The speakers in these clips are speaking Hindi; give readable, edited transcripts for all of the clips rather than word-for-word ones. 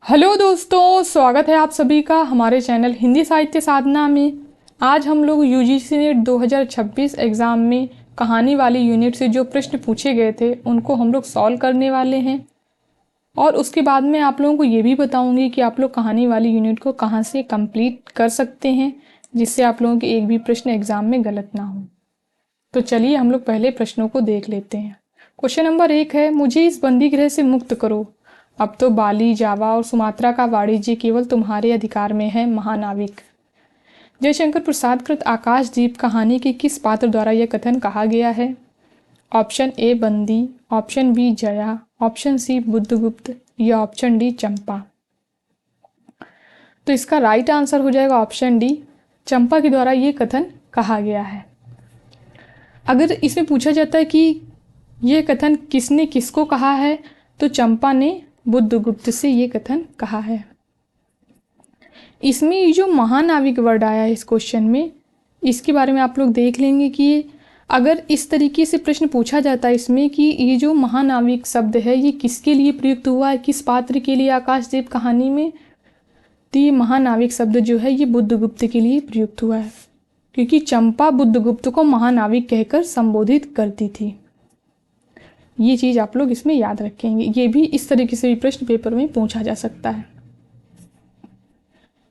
हेलो दोस्तों, स्वागत है आप सभी का हमारे चैनल हिंदी साहित्य साधना में। आज हम लोग यूजीसी नेट 2026 एग्ज़ाम में कहानी वाली यूनिट से जो प्रश्न पूछे गए थे उनको हम लोग सॉल्व करने वाले हैं। और उसके बाद में आप लोगों को ये भी बताऊंगी कि आप लोग कहानी वाली यूनिट को कहाँ से कंप्लीट कर सकते हैं, जिससे आप लोगों के एक भी प्रश्न एग्ज़ाम में गलत ना हो। तो चलिए हम लोग पहले प्रश्नों को देख लेते हैं। क्वेश्चन नंबर 1 है, मुझे इस बंदी गृह से मुक्त करो। अब तो बाली, जावा और सुमात्रा का वाणिज्य केवल तुम्हारे अधिकार में है, महानाविक। जयशंकर प्रसाद कृत आकाशदीप कहानी के किस पात्र द्वारा यह कथन कहा गया है? Option A Bandi, option B Jaya, option C Buddhagupta या ऑप्शन डी चंपा। तो इसका राइट आंसर हो जाएगा ऑप्शन डी, चंपा के द्वारा ये कथन कहा गया है। अगर इसमें पूछा जाता है कि यह कथन किसने किसको कहा है, तो चंपा ने बुद्धगुप्त से ये कथन कहा है। इसमें ये जो महानाविक वर्ड आया है इस क्वेश्चन में, इसके बारे में आप लोग देख लेंगे कि अगर इस तरीके से प्रश्न पूछा जाता है इसमें कि ये जो महानाविक शब्द है ये किसके लिए प्रयुक्त हुआ है, किस पात्र के लिए आकाशदीप कहानी में, तो ये महानाविक शब्द जो है ये बुद्धगुप्त के लिए प्रयुक्त हुआ है, क्योंकि चंपा बुद्धगुप्त को महानाविक कहकर संबोधित करती थी। ये चीज़ आप लोग इसमें याद रखेंगे। ये भी इस तरीके से भी प्रश्न पेपर में पूछा जा सकता है।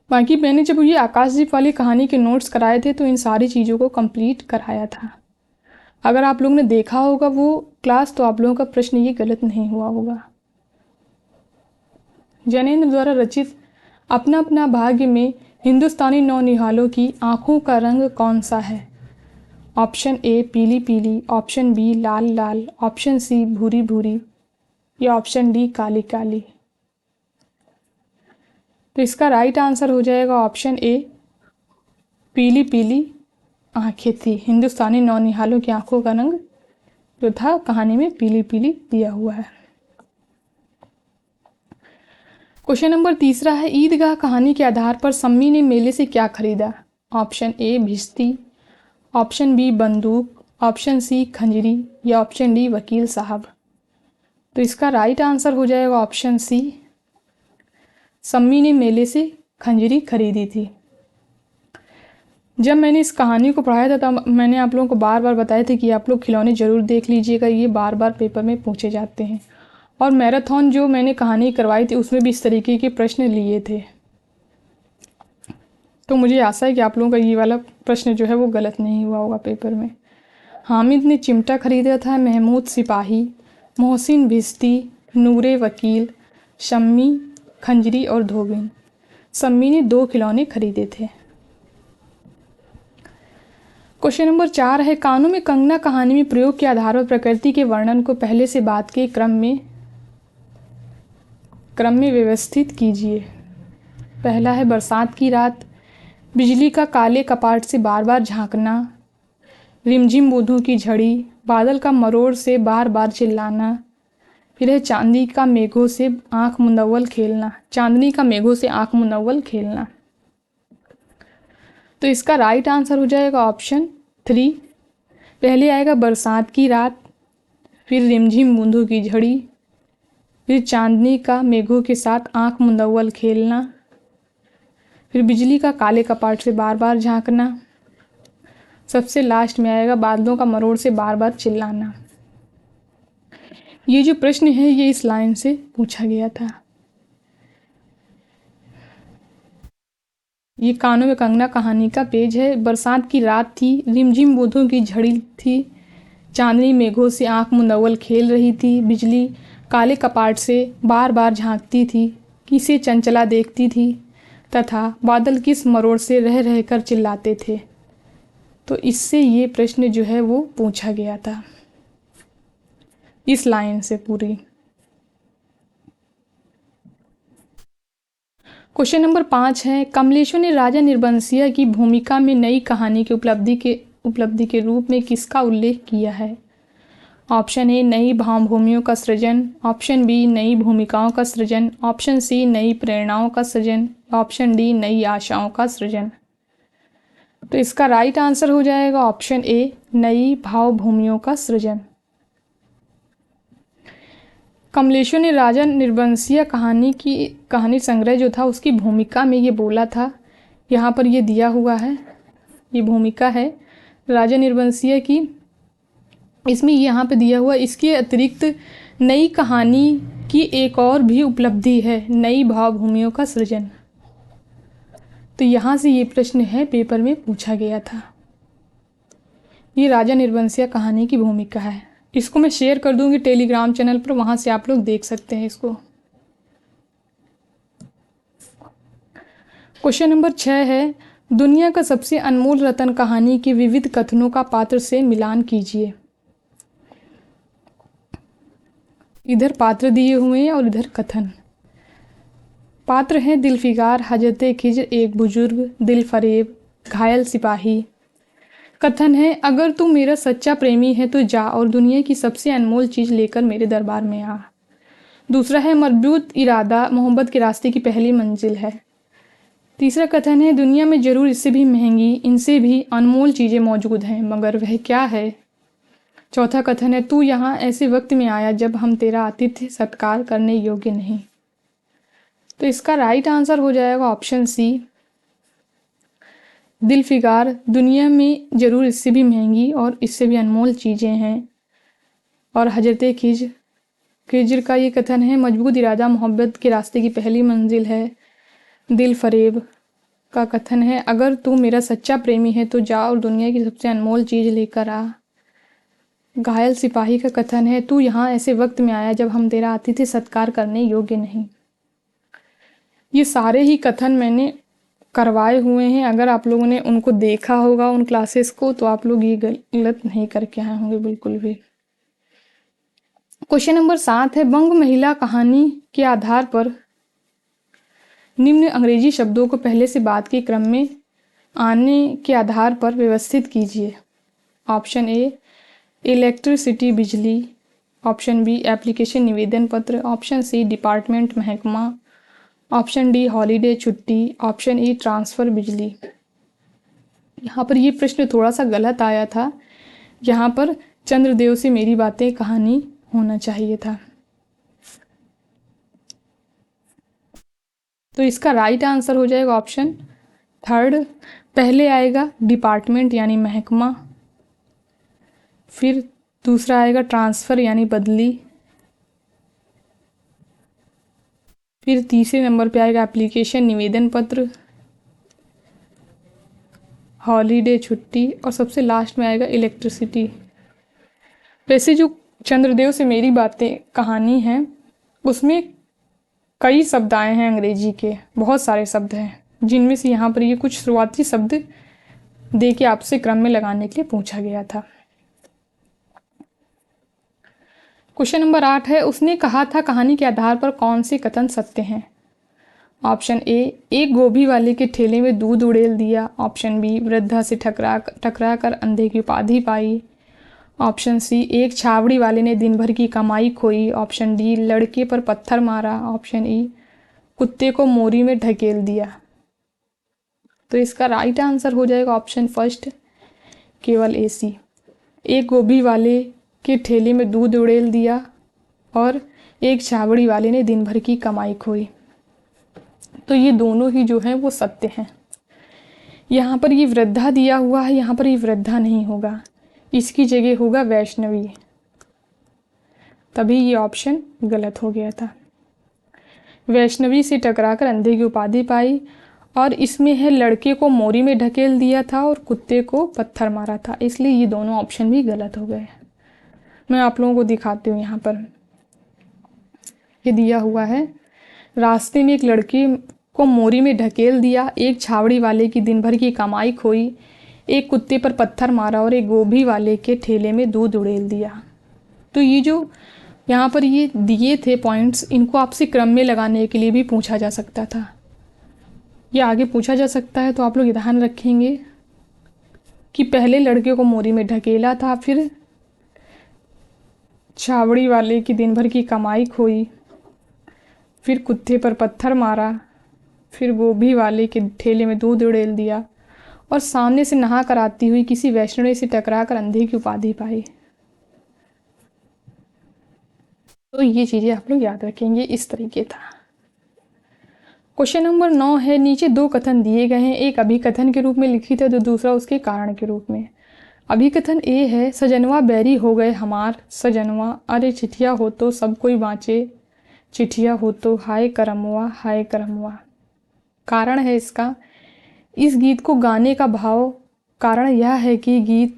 बाकी मैंने जब ये आकाशदीप वाली कहानी के नोट्स कराए थे तो इन सारी चीज़ों को कंप्लीट कराया था। अगर आप लोगों ने देखा होगा वो क्लास तो आप लोगों का प्रश्न ये गलत नहीं हुआ होगा। जैनेन्द्र द्वारा रचित अपना अपना भाग्य में हिंदुस्तानी नौनिहालों की आंखों का रंग कौन सा है? ऑप्शन ए पीली पीली, ऑप्शन बी लाल लाल, ऑप्शन सी भूरी भूरी या ऑप्शन डी काली काली। तो इसका राइट आंसर हो जाएगा ऑप्शन ए, पीली पीली आंखें थी। हिंदुस्तानी नौनिहालों की आंखों का रंग जो था कहानी में पीली पीली दिया हुआ है। क्वेश्चन नंबर 3 है, ईदगाह कहानी के आधार पर सम्मी ने मेले से क्या खरीदा? ऑप्शन ए भिश्ती, ऑप्शन बी बंदूक, ऑप्शन सी खंजरी या ऑप्शन डी वकील साहब। तो इसका राइट आंसर हो जाएगा ऑप्शन सी, सम्मी ने मेले से खंजरी खरीदी थी। जब मैंने इस कहानी को पढ़ाया था तब मैंने आप लोगों को बार बार बताया था कि आप लोग खिलौने ज़रूर देख लीजिएगा, ये बार बार पेपर में पूछे जाते हैं। और मैराथन जो मैंने कहानी करवाई थी उसमें भी इस तरीके के प्रश्न लिए थे। तो मुझे आशा है कि आप लोगों का ये वाला प्रश्न जो है वो गलत नहीं हुआ होगा पेपर में। हामिद ने चिमटा खरीदा था, महमूद सिपाही, मोहसिन भिश्ती, नूरे वकील, शम्मी खंजरी और धोबिन। सम्मी ने 2 खिलौने खरीदे थे। क्वेश्चन नंबर 4 है, कानों में कंगना कहानी में प्रयोग के आधार पर प्रकृति के वर्णन को पहले से बाद के क्रम में व्यवस्थित कीजिए। पहला है बरसात की रात, बिजली का काले कपाट से बार बार झांकना, रिमझिम बूंदों की झड़ी, बादल का मरोड़ से बार बार चिल्लाना, फिर है चांदनी का मेघों से आंख मुनव्वल खेलना। चांदनी का मेघों से आंख मुनव्वल खेलना। तो इसका राइट आंसर हो जाएगा ऑप्शन 3। पहले आएगा बरसात की रात, फिर रिमझिम बूंदों की झड़ी, फिर चांदनी का मेघों के साथ आंख मुनव्वल खेलना, फिर बिजली का काले कपाट से बार बार झांकना, सबसे लास्ट में आएगा बादलों का मरोड़ से बार बार चिल्लाना। ये जो प्रश्न है ये इस लाइन से पूछा गया था। ये कानों में कंगना कहानी का पेज है। बरसात की रात थी, रिमझिम बूंदों की झड़ी थी, चांदनी मेघों से आंख मुनव्वल खेल रही थी, बिजली काले कपाट से बार बार झांकती थी, किसे चंचला देखती थी, तथा बादल किस मरोड़ से रह रह कर चिल्लाते थे। तो इससे ये प्रश्न जो है वो पूछा गया था इस लाइन से पूरी। क्वेश्चन नंबर 5 है, कमलेश्वर ने राजा निर्बंसिया की भूमिका में नई कहानी की उपलब्धि के रूप में किसका उल्लेख किया है? ऑप्शन ए नई भावभूमियों का सृजन, ऑप्शन बी नई भूमिकाओं का सृजन, ऑप्शन सी नई प्रेरणाओं का सृजन, ऑप्शन डी नई आशाओं का सृजन। तो इसका राइट आंसर हो जाएगा ऑप्शन ए, नई भावभूमियों का सृजन। कमलेशो ने राजा निर्बंसिया कहानी संग्रह जो था उसकी भूमिका में ये बोला था, यहाँ पर ये दिया हुआ है, ये भूमिका है राजा निर्बंसिया की, इसमें यहाँ पे दिया हुआ। इसके अतिरिक्त नई कहानी की एक और भी उपलब्धि है, नई भावभूमियों का सृजन। तो यहाँ से ये प्रश्न है, पेपर में पूछा गया था। ये राजा निर्बंसिया कहानी की भूमिका है। इसको मैं शेयर कर दूंगी टेलीग्राम चैनल पर, वहाँ से आप लोग देख सकते हैं इसको। क्वेश्चन नंबर 6 है, दुनिया का सबसे अनमोल रत्न कहानी के विविध कथनों का पात्र से मिलान कीजिए। इधर पात्र दिए हुए हैं और इधर कथन। पात्र हैं दिलफिगार, हजरत खिज्र, एक बुजुर्ग, दिल फरेब, घायल सिपाही। कथन है, अगर तू मेरा सच्चा प्रेमी है तो जा और दुनिया की सबसे अनमोल चीज़ लेकर मेरे दरबार में आ। दूसरा है, मजबूत इरादा मोहब्बत के रास्ते की पहली मंजिल है। तीसरा कथन है, दुनिया में ज़रूर इससे भी महंगी, इनसे भी अनमोल चीज़ें मौजूद हैं, मगर वह क्या है। चौथा कथन है, तू यहाँ ऐसे वक्त में आया जब हम तेरा आतिथ्य सत्कार करने योग्य नहीं। तो इसका राइट आंसर हो जाएगा ऑप्शन सी, दिलफिगार। दुनिया में ज़रूर इससे भी महंगी और इससे भी अनमोल चीज़ें हैं। और हजरत खिज्र का ये कथन है, मजबूत इरादा मोहब्बत के रास्ते की पहली मंजिल है। दिल फरेब का कथन है, अगर तू मेरा सच्चा प्रेमी है तो जा और दुनिया की सबसे अनमोल चीज़ लेकर आ। घायल सिपाही का कथन है, तू यहाँ ऐसे वक्त में आया जब हम तेरा आतिथ्य सत्कार करने योग्य नहीं। ये सारे ही कथन मैंने करवाए हुए हैं। अगर आप लोगों ने उनको देखा होगा उन क्लासेस को, तो आप लोग ये गलत नहीं करके आए होंगे बिल्कुल भी। क्वेश्चन नंबर 7 है, बंग महिला कहानी के आधार पर निम्न अंग्रेजी शब्दों को पहले से बाद के क्रम में आने के आधार पर व्यवस्थित कीजिए। ऑप्शन ए, इलेक्ट्रिसिटी बिजली। ऑप्शन बी, एप्लीकेशन निवेदन पत्र। ऑप्शन सी, डिपार्टमेंट महकमा। ऑप्शन डी, हॉलीडे छुट्टी। ऑप्शन ई, ट्रांसफ़र बिजली। यहाँ पर ये प्रश्न थोड़ा सा गलत आया था, यहाँ पर चंद्रदेव से मेरी बातें कहानी होना चाहिए था। तो इसका राइट आंसर हो जाएगा ऑप्शन थर्ड। पहले आएगा डिपार्टमेंट यानी महकमा, फिर दूसरा आएगा ट्रांसफ़र यानी बदली, फिर तीसरे नंबर पे आएगा एप्लीकेशन निवेदन पत्र, हॉलीडे छुट्टी, और सबसे लास्ट में आएगा इलेक्ट्रिसिटी। वैसे जो चंद्रदेव से मेरी बातें कहानी है उसमें कई शब्द आए हैं अंग्रेजी के, बहुत सारे शब्द हैं, जिनमें से यहाँ पर ये कुछ शुरुआती शब्द दे के आपसे क्रम में लगाने के लिए पूछा गया था। क्वेश्चन नंबर 8 है, उसने कहा था कहानी के आधार पर कौन से कथन सत्य हैं। ऑप्शन ए, एक गोभी वाले के ठेले में दूध उड़ेल दिया। ऑप्शन बी, वृद्धा से टकरा कर अंधे की उपाधि पाई। ऑप्शन सी, एक छावड़ी वाले ने दिन भर की कमाई खोई। ऑप्शन डी, लड़के पर पत्थर मारा। ऑप्शन ई, कुत्ते को मोरी में ढकेल दिया। तो इसका राइट आंसर हो जाएगा ऑप्शन फर्स्ट, केवल ए सी, एक गोभी वाले के ठेले में दूध उड़ेल दिया और एक छावड़ी वाले ने दिन भर की कमाई खोई। तो ये दोनों ही जो हैं वो सत्य हैं। यहाँ पर ये वृद्धा दिया हुआ है, यहाँ पर ये वृद्धा नहीं होगा, इसकी जगह होगा वैष्णवी, तभी ये ऑप्शन गलत हो गया था। वैष्णवी से टकराकर अंधे की उपाधि पाई, और इसमें है लड़के को मोरी में ढकेल दिया था और कुत्ते को पत्थर मारा था, इसलिए ये दोनों ऑप्शन भी गलत हो गए। मैं आप लोगों को दिखाती हूँ। यहाँ पर ये दिया हुआ है, रास्ते में एक लड़के को मोरी में ढकेल दिया, एक छावड़ी वाले की दिन भर की कमाई खोई, एक कुत्ते पर पत्थर मारा और एक गोभी वाले के ठेले में दूध उड़ेल दिया। तो ये जो यहाँ पर ये दिए थे पॉइंट्स, इनको आपसे क्रम में लगाने के लिए भी पूछा जा सकता था, ये आगे पूछा जा सकता है। तो आप लोग ध्यान रखेंगे कि पहले लड़के को मोरी में ढकेला था, फिर छावड़ी वाले की दिन भर की कमाई खोई, फिर कुत्ते पर पत्थर मारा, फिर गोभी वाले के ठेले में दूध उड़ेल दिया, और सामने से नहा कर आती हुई किसी वैष्णवी से टकरा कर अंधे की उपाधि पाई। तो ये चीज़ें आप लोग याद रखेंगे, इस तरीके था। क्वेश्चन नंबर 9 है, नीचे दो कथन दिए गए हैं, एक अभिकथन के रूप में लिखित है तो दूसरा उसके कारण के रूप में। अभिकथन ए है, सजनवा बैरी हो गए हमार सजनवा, अरे चिठिया हो तो सब कोई बाँचे, चिठिया हो तो हाय करमवा हाय करमवा। कारण है इसका, इस गीत को गाने का भाव, कारण यह है कि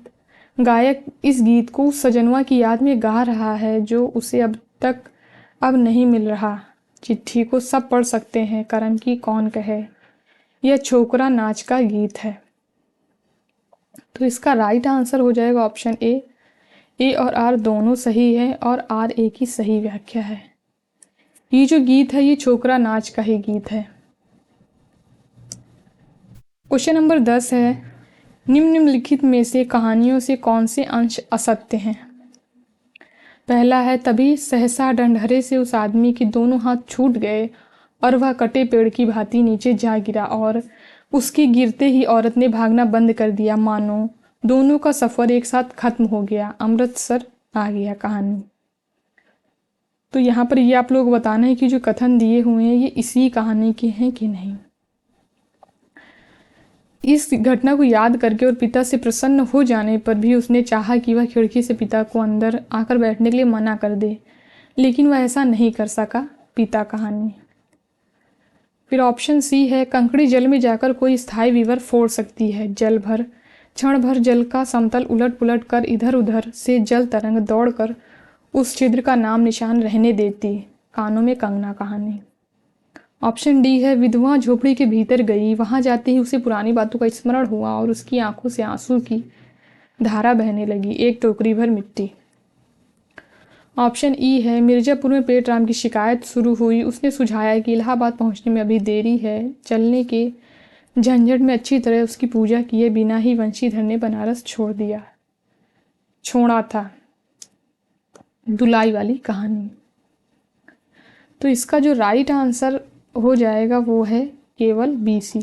गायक इस गीत को सजनवा की याद में गा रहा है जो उसे अब नहीं मिल रहा। चिट्ठी को सब पढ़ सकते हैं, करम की कौन कहे, यह छोकरा नाच का गीत है। तो इसका राइट आंसर हो जाएगा ऑप्शन ए और आर दोनों सही है और आर ए की सही व्याख्या है। ये जो गीत है ये छोकरा नाच का ही गीत है। क्वेश्चन नंबर 10 है, निम्नलिखित में से कहानियों से कौन से अंश असत्य हैं। पहला है, तभी सहसा डंडहरे से उस आदमी के दोनों हाथ छूट गए और वह कटे पेड़ की भांति नीचे जा गिरा और उसके गिरते ही औरत ने भागना बंद कर दिया, मानो दोनों का सफ़र एक साथ खत्म हो गया, अमृतसर आ गया कहानी। तो यहाँ पर ये आप लोग बताना है कि जो कथन दिए हुए हैं ये इसी कहानी के हैं कि नहीं। इस घटना को याद करके और पिता से प्रसन्न हो जाने पर भी उसने चाहा कि वह खिड़की से पिता को अंदर आकर बैठने के लिए मना कर दे, लेकिन वह ऐसा नहीं कर सका। पिता कहानी। फिर ऑप्शन सी है, कंकड़ी जल में जाकर कोई स्थायी विवर फोड़ सकती है, जल भर क्षण भर जल का समतल उलट पुलट कर इधर उधर से जल तरंग दौड़कर उस छिद्र का नाम निशान रहने देती, कानों में कंगना कहानी। ऑप्शन डी है, विधवा झोपड़ी के भीतर गई, वहां जाते ही उसे पुरानी बातों का स्मरण हुआ और उसकी आंखों से आंसू की धारा बहने लगी, एक टोकरी भर मिट्टी। ऑप्शन ई है, मिर्जापुर में पेटराम की शिकायत शुरू हुई, उसने सुझाया कि इलाहाबाद पहुंचने में अभी देरी है, चलने के झंझट में अच्छी तरह उसकी पूजा किए बिना ही वंशीधर ने बनारस छोड़ा था, दुलाई वाली कहानी। तो इसका जो राइट आंसर हो जाएगा वो है केवल बी सी।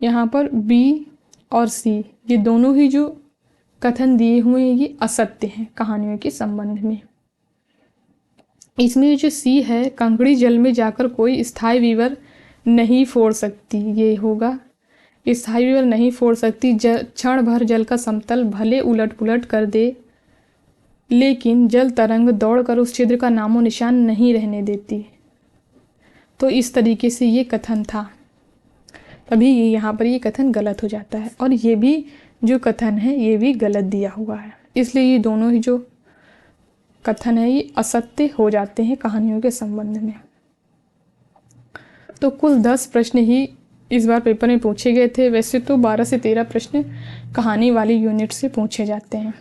यहाँ पर बी और सी ये दोनों ही जो कथन दिए हुए हैं ये असत्य हैं कहानियों के संबंध में। इसमें जो सी है, कंकड़ी जल में जाकर कोई स्थायी विवर नहीं फोड़ सकती, ये होगा स्थायी विवर नहीं फोड़ सकती, क्षण भर जल का समतल भले उलट पुलट कर दे लेकिन जल तरंग दौड़कर उस छिद्र का नामो निशान नहीं रहने देती। तो इस तरीके से ये कथन था, तभी यहाँ पर ये कथन गलत हो जाता है और ये भी जो कथन है ये भी गलत दिया हुआ है, इसलिए ये दोनों ही जो कथन है ये असत्य हो जाते हैं कहानियों के संबंध में। तो कुल 10 प्रश्न ही इस बार पेपर में पूछे गए थे। वैसे तो 12 से 13 प्रश्न कहानी वाली यूनिट से पूछे जाते हैं।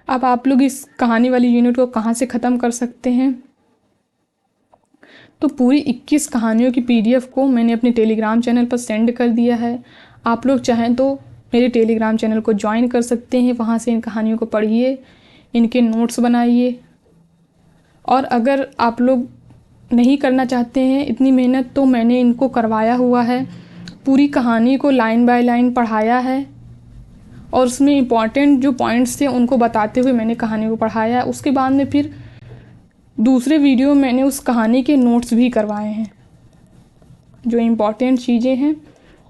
अब आप लोग इस कहानी वाली यूनिट को कहाँ से ख़त्म कर सकते हैं, तो पूरी 21 कहानियों की PDF को मैंने अपने टेलीग्राम चैनल पर सेंड कर दिया है। आप लोग चाहें तो मेरे टेलीग्राम चैनल को ज्वाइन कर सकते हैं, वहाँ से इन कहानियों को पढ़िए, इनके नोट्स बनाइए। और अगर आप लोग नहीं करना चाहते हैं इतनी मेहनत, तो मैंने इनको करवाया हुआ है, पूरी कहानी को लाइन बाय लाइन पढ़ाया है और उसमें इम्पॉर्टेंट जो पॉइंट्स थे उनको बताते हुए मैंने कहानी को पढ़ाया है। उसके बाद में फिर दूसरे वीडियो में मैंने उस कहानी के नोट्स भी करवाए हैं, जो इम्पॉर्टेंट चीज़ें हैं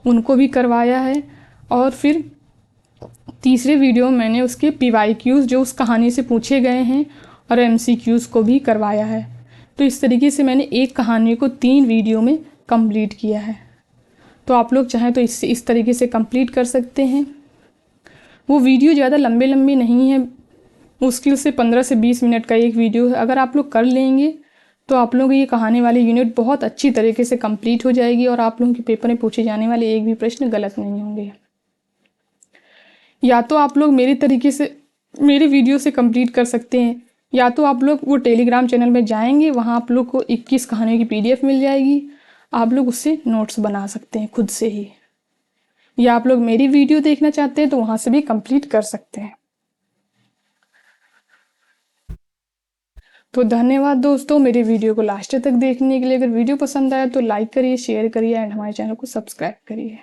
उनको भी करवाया है। और फिर तीसरे वीडियो में मैंने उसके PYQs जो उस कहानी से पूछे गए हैं और MCQs को भी करवाया है। तो इस तरीके से मैंने एक कहानी को 3 वीडियो में कंप्लीट किया है। तो आप लोग चाहें तो इस तरीके से कंप्लीट कर सकते हैं। वो वीडियो ज़्यादा लंबे नहीं है, मुश्किल से 15 से 20 मिनट का एक वीडियो है। अगर आप लोग कर लेंगे तो आप लोग ये कहानी वाली यूनिट बहुत अच्छी तरीके से कंप्लीट हो जाएगी और आप लोगों के पेपर में पूछे जाने वाले एक भी प्रश्न गलत नहीं होंगे। या तो आप लोग मेरे तरीके से मेरे वीडियो से कंप्लीट कर सकते हैं, या तो आप लोग वो टेलीग्राम चैनल में जाएंगे, वहाँ आप लोग को 21 कहानियों की PDF मिल जाएगी, आप लोग उससे नोट्स बना सकते हैं खुद से ही। या आप लोग मेरी वीडियो देखना चाहते हैं तो वहाँ से भी कंप्लीट कर सकते हैं। तो धन्यवाद दोस्तों मेरे वीडियो को लास्ट तक देखने के लिए। अगर वीडियो पसंद आया तो लाइक करिए, शेयर करिए एंड हमारे चैनल को सब्सक्राइब करिए।